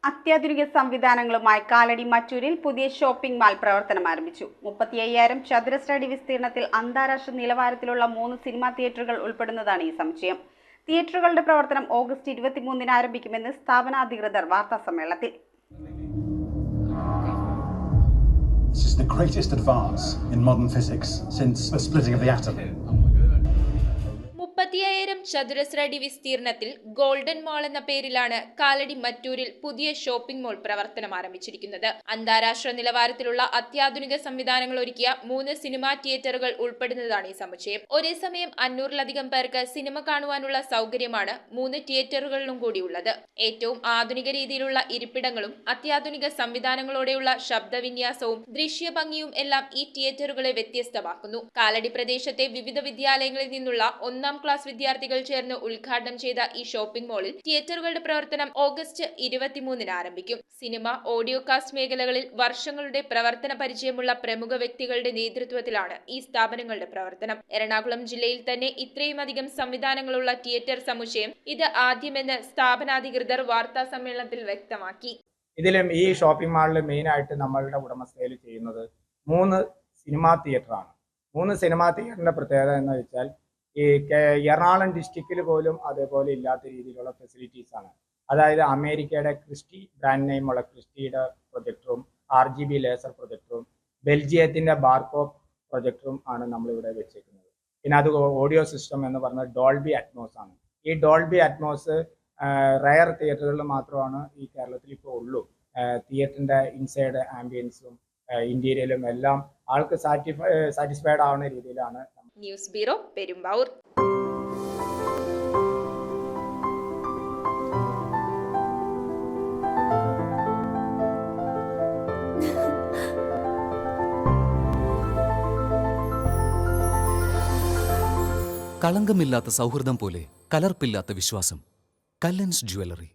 അത്യാധുനിക സംവിധാനങ്ങളുമായി കാലടി മറ്റൂരിൽ പുതിയ shopping mall പ്രവർത്തനം ആരംഭിച്ചു. 35,000 ചതുരശ്ര അടി വിസ്തീർണത്തിൽ അന്താരാഷ്ട്ര നിലവാരത്തിലുള്ള 3 സിനിമാ തിയേറ്ററുകൾ ഉൾപ്പെടുന്നതാണ് ഈ സമുച്ചയം. തിയേറ്ററുകളുടെ പ്രവർത്തനം ഓഗസ്റ്റ് 23-ന് ആരംഭിക്കുമെന്ന് സ്ഥാപന അധികൃതർ വാർത്താസമ്മേളനത്തിൽ. This is the greatest advance in modern physics since the splitting of the atom. 35,000 ചതുരശ്ര അടി വിസ്തീർണത്തിൽ ഗോൾഡൻ മാൾ എന്ന പേരിലാണ് കാലടി മറ്റൂരിൽ പുതിയ ഷോപ്പിംഗ് മാൾ പ്രവർത്തനം ആരംഭിച്ചിരിക്കുന്നത്. അന്താരാഷ്ട്ര നിലവാരത്തിലുള്ള അത്യാധുനിക സംവിധാനങ്ങൾ ഒരുക്കിയ 3 സിനിമാ തിയേറ്ററുകൾ ഉൾപ്പെടുന്നതാണ് ഈ സമുച്ചയം. ഒരേ സമയം 500-ലധികം പേർക്ക് സിനിമ കാണുവാനുള്ള സൗകര്യമാണ് 3 തിയേറ്ററുകളിലും കൂടിയുള്ളത്. ഏറ്റവും ആധുനിക രീതിയിലുള്ള ഇരിപ്പിടങ്ങളും അത്യാധുനിക സംവിധാനങ്ങളോടെയുള്ള ശബ്ദവിന്യാസവും ദൃശ്യഭംഗിയും എല്ലാം ഈ തിയേറ്ററുകളെ വ്യത്യസ്തമാക്കുന്നു. കാലടി പ്രദേശത്തെ വിവിധ വിദ്യാലയങ്ങളിൽ നിന്നുള്ള 1ാം ക്ലാസ് വിദ്യാർത്ഥികൾ ചേർന്ന് ഉദ്ഘാടനം ചെയ്ത ഈ ഷോപ്പിംഗ് മാളിൽ തിയേറ്ററുകളുടെ പ്രവർത്തനം ഓഗസ്റ്റ് 23-ന് ആരംഭിക്കും. സിനിമ, ഓഡിയോ കാസ്റ്റ് മേഖലകളിൽ വർഷങ്ങളുടെ പ്രവർത്തന പരിചയമുള്ള പ്രമുഖ വ്യക്തികളുടെ നേതൃത്വത്തിലാണ് ഈ സ്ഥാപനങ്ങളുടെ പ്രവർത്തനം. എറണാകുളം ജില്ലയിൽ തന്നെ ഇത്രയും അധികം സംവിധാനങ്ങളുള്ള തിയേറ്റർ സമുച്ചയം ഇത് ആദ്യമെന്ന് സ്ഥാപനാധികൃതർ വാർത്താ സമ്മേളനത്തിൽ വ്യക്തമാക്കി. ഇതിലും ഈ ഷോപ്പിംഗ് മാളിൽ മെയിനായിട്ട് നമ്മളുടെ ഉടമസ്ഥതയിൽ ചെയ്യുന്നത് 3 സിനിമാ തിയേറ്ററാണ്. 3 സിനിമാ തിയേറ്ററിന്റെ പ്രത്യേകത എന്ന് വെച്ചാൽ ഈ എറണാകുളം ഡിസ്ട്രിക്റ്റിൽ പോലും അതേപോലെ ഇല്ലാത്ത രീതിയിലുള്ള ഫെസിലിറ്റീസ് ആണ്. അതായത് അമേരിക്കയുടെ ക്രിസ്റ്റി ബ്രാൻഡ് നെയിമുള്ള ക്രിസ്റ്റിയുടെ പ്രൊജക്ടറും RGB ലേസർ പ്രൊജക്ടറും ബെൽജിയത്തിന്റെ ബാർകോപ്പ് പ്രൊജക്ടറും ആണ് നമ്മളിവിടെ വെച്ചേക്കുന്നത്. പിന്നെ അത് ഓഡിയോ സിസ്റ്റം എന്ന് പറഞ്ഞാൽ ഡോൾബി അറ്റ്മോസ് ആണ്. ഈ ഡോൾബി അറ്റ്മോസ് റയർ തിയേറ്ററുകളിൽ മാത്രമാണ് ഈ കേരളത്തിൽ ഇപ്പോൾ ഉള്ളൂ. തിയേറ്ററിന്റെ ഇൻസൈഡ് ആംബിയൻസും ഇന്റീരിയലും എല്ലാം ആൾക്ക് സാറ്റിസ്ഫൈഡ് ആവുന്ന രീതിയിലാണ്. News bureau, Perumbavoor. കളങ്കമില്ലാത്ത സൗഹൃദം പോലെ കലർപ്പില്ലാത്ത വിശ്വാസം. കല്ലൻസ് ജ്വല്ലറി.